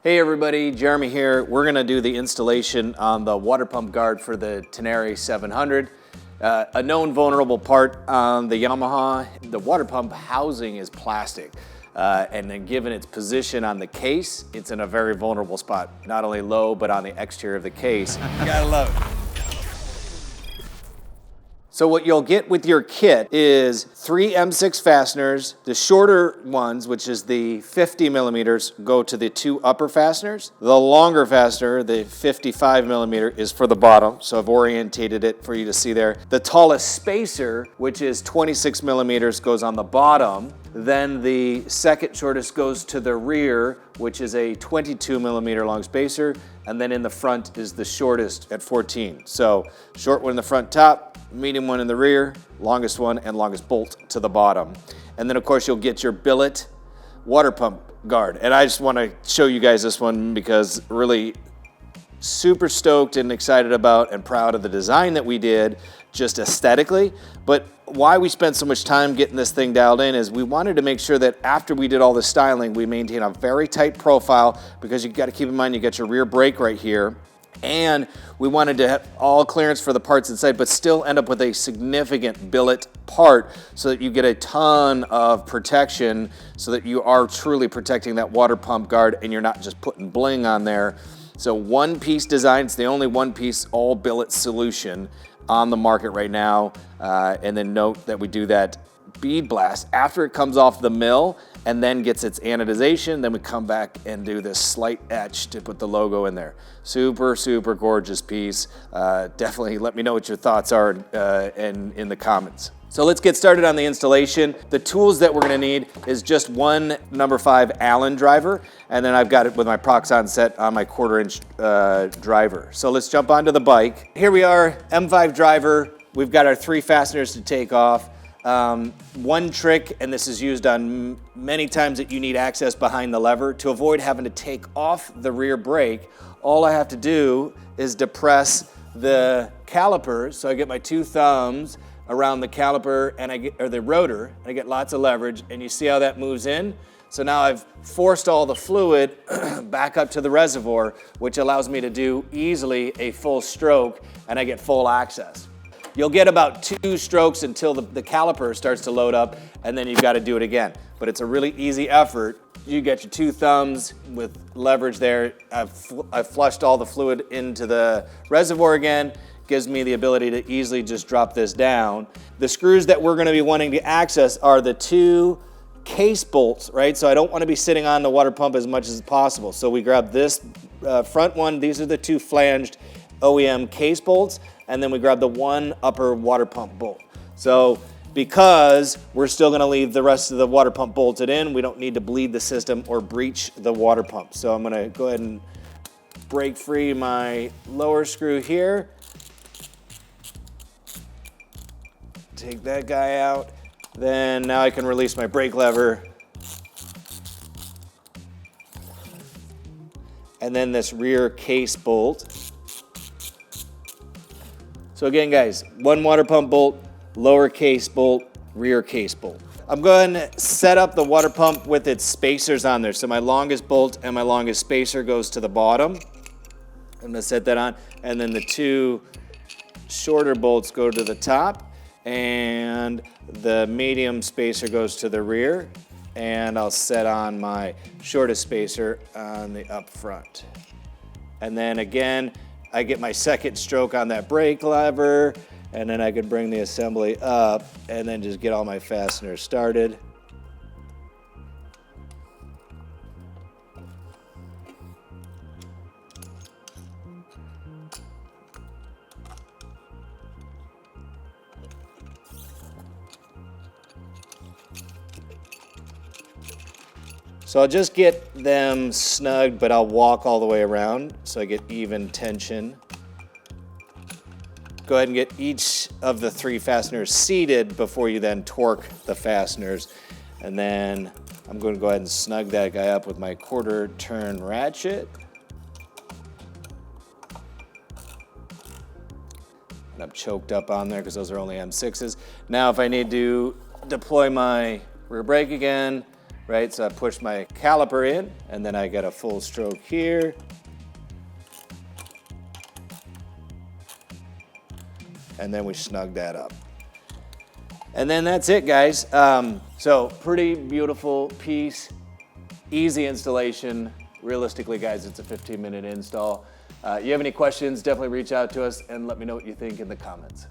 Hey everybody, Jeremy here. We're gonna do the installation on the water pump guard for the Tenere 700. A known vulnerable part on the Yamaha, the water pump housing is plastic. And then given its position on the case, it's in a very vulnerable spot. Not only low, but on the exterior of the case. You gotta love it. So what you'll get with your kit is 3 M6 fasteners. The shorter ones, which is the 50 millimeters, go to the 2 upper fasteners. The longer fastener, the 55 millimeter, is for the bottom. So I've orientated it for you to see there. The tallest spacer, which is 26 millimeters, goes on the bottom. Then the second shortest goes to the rear, which is a 22 millimeter long spacer. And then in the front is the shortest at 14. So short one in the front top, medium one in the rear, longest one and longest bolt to the bottom. And then of course you'll get your billet water pump guard. And I just want to show you guys this one because really super stoked and excited about and proud of the design that we did just aesthetically. But why we spent so much time getting this thing dialed in is we wanted to make sure that after we did all the styling, we maintain a very tight profile because you got to keep in mind you got your rear brake right here. And we wanted to have all clearance for the parts inside, but still end up with a significant billet part so that you get a ton of protection so that you are truly protecting that water pump guard and you're not just putting bling on there. So one piece design, it's the only one piece all billet solution on the market right now. And then note that we do that bead blast after it comes off the mill and then gets its anodization. Then we come back and do this slight etch to put the logo in there. Super, super gorgeous piece. Definitely let me know what your thoughts are in the comments. So let's get started on the installation. The tools that we're gonna need is just one number 5 Allen driver, and then I've got it with my Proxxon set on my 1/4 inch driver. So let's jump onto the bike. Here we are, M5 driver. We've got our 3 fasteners to take off. One trick, and this is used on many times that you need access behind the lever, to avoid having to take off the rear brake, all I have to do is depress the caliper. So I get my 2 thumbs around the caliper or the rotor, and I get lots of leverage, and you see how that moves in? So now I've forced all the fluid back up to the reservoir, which allows me to do easily a full stroke, and I get full access. You'll get about 2 strokes until the caliper starts to load up, and then you've got to do it again. But it's a really easy effort. You get your 2 thumbs with leverage there. I've flushed all the fluid into the reservoir again. Gives me the ability to easily just drop this down. The screws that we're going to be wanting to access are the 2 case bolts, right? So I don't want to be sitting on the water pump as much as possible. So we grab this front one. These are the 2 flanged OEM case bolts. And then we grab the 1 upper water pump bolt. So because we're still gonna leave the rest of the water pump bolted in, we don't need to bleed the system or breach the water pump. So I'm gonna go ahead and break free my lower screw here. Take that guy out. Then now I can release my brake lever. And then this rear case bolt. So again, guys, 1 water pump bolt, lower case bolt, rear case bolt. I'm going to set up the water pump with its spacers on there. So my longest bolt and my longest spacer goes to the bottom. I'm gonna set that on. And then the 2 shorter bolts go to the top, and the medium spacer goes to the rear. And I'll set on my shortest spacer on the up front. And then again, I get my second stroke on that brake lever, and then I can bring the assembly up and then just get all my fasteners started. So I'll just get them snugged, but I'll walk all the way around so I get even tension. Go ahead and get each of the 3 fasteners seated before you then torque the fasteners. And then I'm going to go ahead and snug that guy up with my 1/4 turn ratchet. And I'm choked up on there because those are only M6s. Now if I need to deploy my rear brake again, right? So I push my caliper in, and then I get a full stroke here. And then we snug that up. And then that's it, guys. So pretty beautiful piece, easy installation. Realistically, guys, it's a 15-minute install. You have any questions, definitely reach out to us and let me know what you think in the comments.